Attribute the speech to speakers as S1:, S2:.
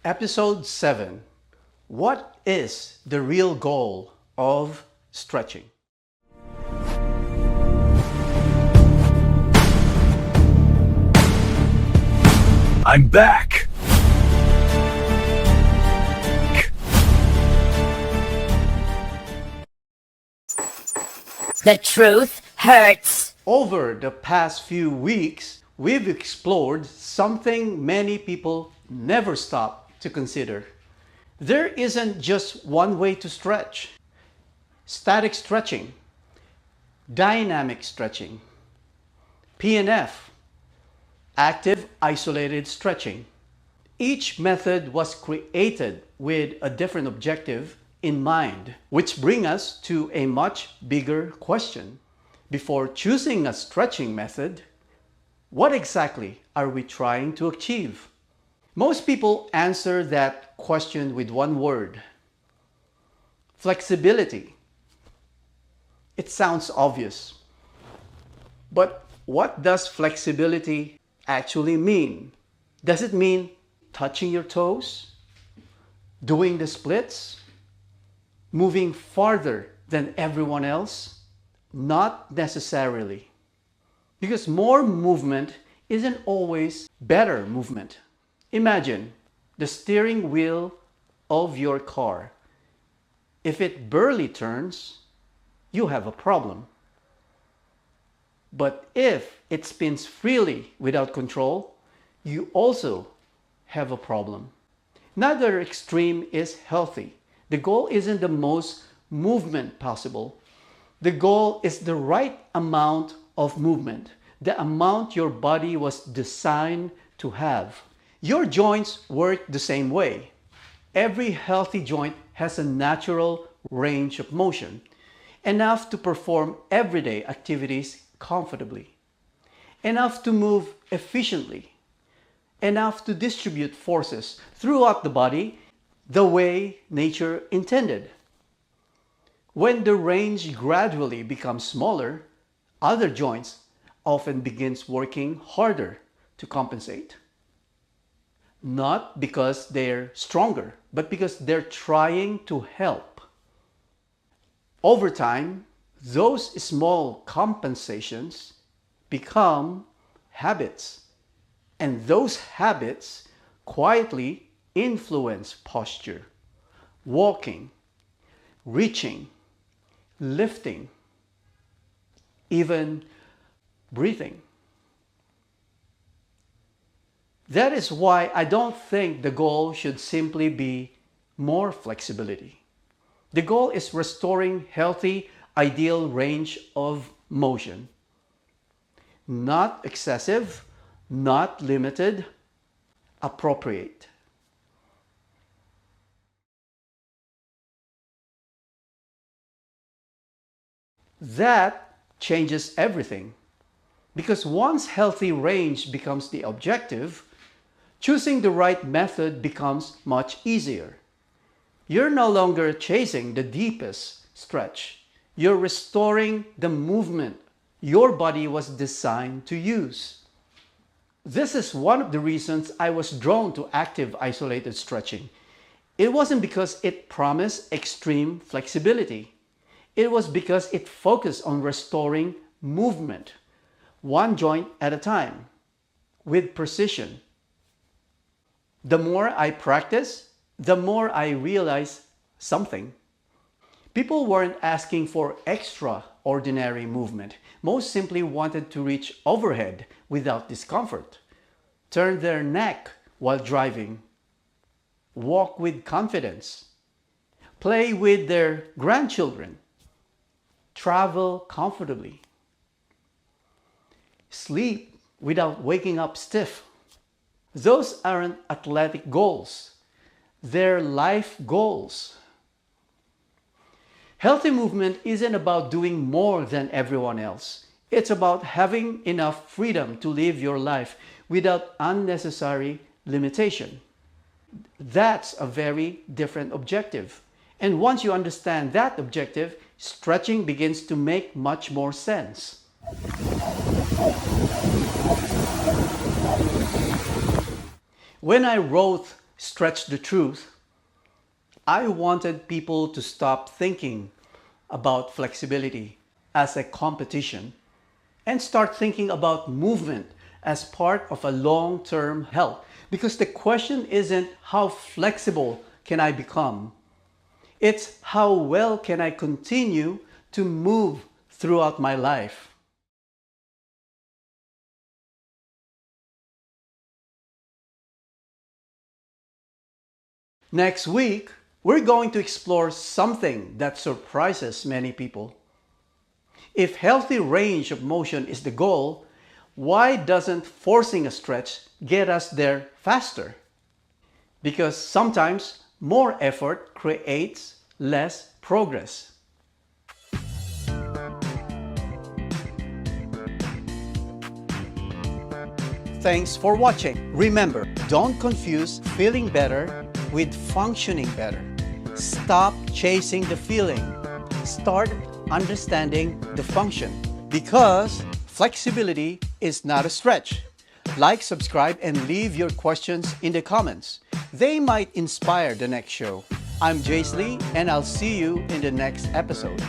S1: Episode 7. What is the real goal of stretching?
S2: I'm back!
S3: The truth hurts.
S1: Over the past few weeks, we've explored something many people never stop to consider. There isn't just one way to stretch. Static stretching, dynamic stretching, PNF, active isolated stretching. Each method was created with a different objective in mind, which brings us to a much bigger question. Before choosing a stretching method, what exactly are we trying to achieve? Most people answer that question with one word: flexibility. It sounds obvious, but what does flexibility actually mean? Does it mean touching your toes, doing the splits, moving farther than everyone else? Not necessarily. Because more movement isn't always better movement. Imagine the steering wheel of your car. If it barely turns, you have a problem. But if it spins freely without control, you also have a problem. Neither extreme is healthy. The goal isn't the most movement possible. The goal is the right amount of movement, the amount your body was designed to have. Your joints work the same way. Every healthy joint has a natural range of motion, enough to perform everyday activities comfortably, enough to move efficiently, enough to distribute forces throughout the body the way nature intended. When the range gradually becomes smaller, other joints often begins working harder to compensate. Not because they're stronger, but because they're trying to help. Over time, those small compensations become habits, and those habits quietly influence posture, walking, reaching, lifting, even breathing. That is why I don't think the goal should simply be more flexibility. The goal is restoring healthy, ideal range of motion. Not excessive, not limited, appropriate. That changes everything. Because once healthy range becomes the objective, choosing the right method becomes much easier. You're no longer chasing the deepest stretch. You're restoring the movement your body was designed to use. This is one of the reasons I was drawn to active isolated stretching. It wasn't because it promised extreme flexibility. It was because it focused on restoring movement, one joint at a time, with precision. The more I practiced, the more I realized something. People weren't asking for extraordinary movement. Most simply wanted to reach overhead without discomfort, turn their neck while driving, walk with confidence, play with their grandchildren, travel comfortably, sleep without waking up stiff. Those aren't athletic goals. They're life goals. Healthy movement isn't about doing more than everyone else. It's about having enough freedom to live your life without unnecessary limitation. That's a very different objective. And once you understand that objective, stretching begins to make much more sense. When I wrote Stretch the truth. I wanted people to stop thinking about flexibility as a competition and start thinking about movement as part of a long-term health. Because the question isn't how flexible can I become? It's how well can I continue to move throughout my life? Next week, we're going to explore something that surprises many people. If healthy range of motion is the goal, why doesn't forcing a stretch get us there faster? Because sometimes more effort creates less progress. Thanks for watching. Remember, don't confuse feeling better with functioning better. Stop chasing the feeling. Start understanding the function. Because flexibility is not a stretch. Like, subscribe, and leave your questions in the comments. They might inspire the next show. I'm Jayze, and I'll see you in the next episode.